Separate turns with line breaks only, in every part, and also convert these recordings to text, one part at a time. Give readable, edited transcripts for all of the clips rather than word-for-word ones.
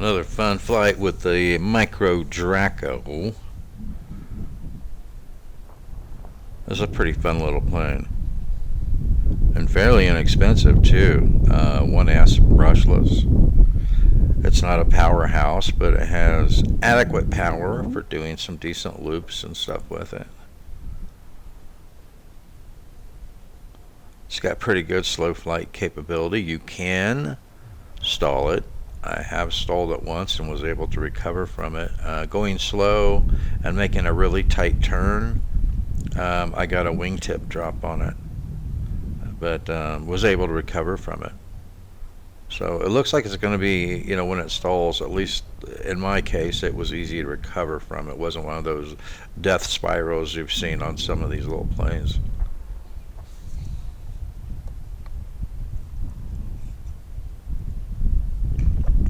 Another fun flight with the Micro Draco. This is a pretty fun little plane. And fairly inexpensive too. 1S brushless. It's not a powerhouse, but it has adequate power for doing some decent loops and stuff with it. It's got pretty good slow flight capability. You can stall it. I have stalled it once and was able to recover from it. Going slow and making a really tight turn, I got a wingtip drop on it, but was able to recover from it. So it looks like it's going to be, you know, when it stalls, at least in my case, it was easy to recover from. It wasn't one of those death spirals you've seen on some of these little planes.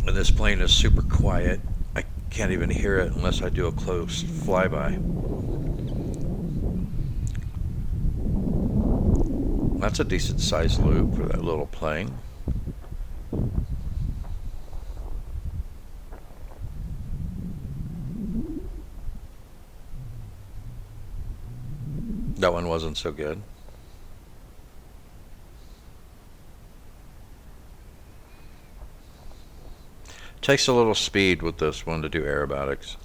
And this plane is super quiet. I can't even hear it unless I do a close flyby. That's a decent sized loop for that little plane. That one wasn't so good. Takes a little speed with this one to do aerobatics.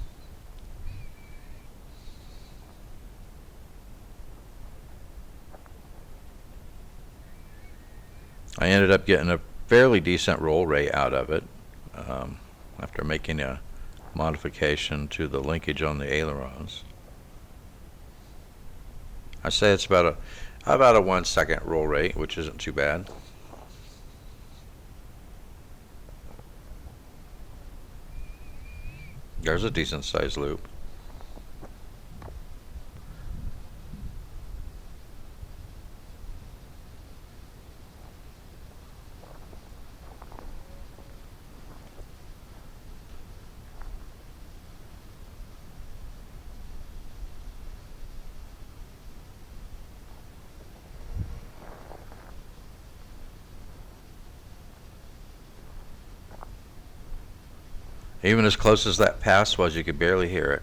I ended up getting a fairly decent roll rate out of it after making a modification to the linkage on the ailerons. I say it's about a 1 second roll rate, which isn't too bad. There's a decent sized loop. Even as close as that pass was, you could barely hear it.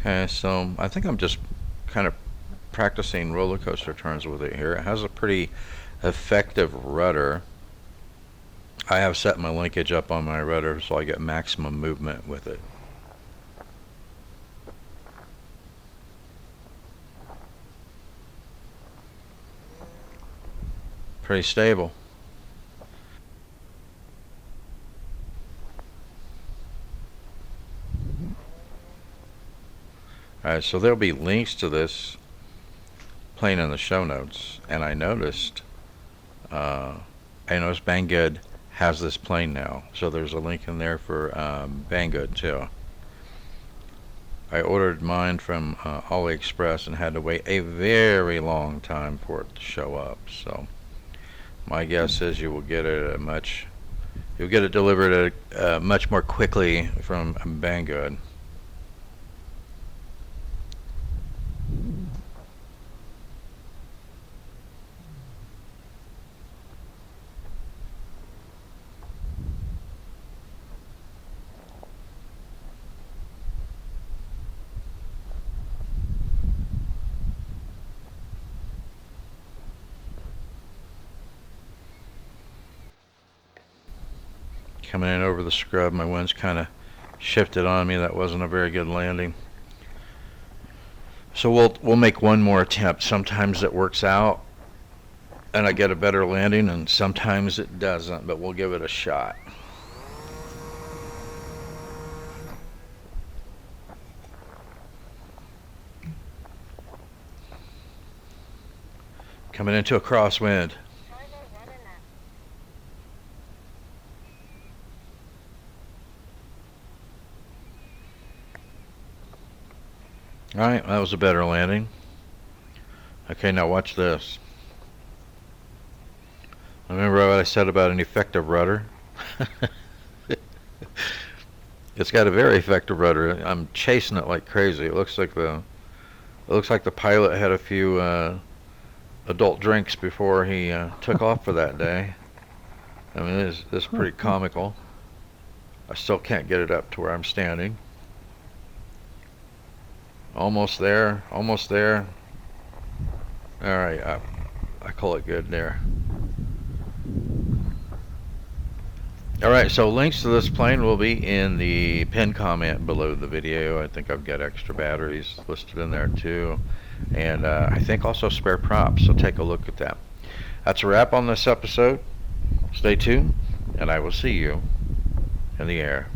Okay, so I think I'm just kind of practicing roller coaster turns with it here. It has a pretty effective rudder. I have set my linkage up on my rudder so I get maximum movement with it. Pretty stable. Alright, so there'll be links to this plane in the show notes, and I noticed Banggood has this plane now, so there's a link in there for Banggood too. I ordered mine from AliExpress and had to wait a very long time for it to show up, so my guess is you will get it you'll get it delivered much more quickly from Banggood. Coming in over the scrub, my wind's kind of shifted on me. That wasn't a very good landing. So we'll make one more attempt. Sometimes it works out and I get a better landing, and sometimes it doesn't, but we'll give it a shot. Coming into a crosswind. Alright, that was a better landing. Okay, now watch this. Remember what I said about an effective rudder? It's got a very effective rudder. I'm chasing it like crazy. It looks like the pilot had a few adult drinks before he took off for that day. I mean, this is pretty comical. I still can't get it up to where I'm standing. Almost there, almost there. Alright, I call it good there. Alright, so links to this plane will be in the pinned comment below the video. I think I've got extra batteries listed in there too. And I think also spare props, so take a look at that. That's a wrap on this episode. Stay tuned, and I will see you in the air.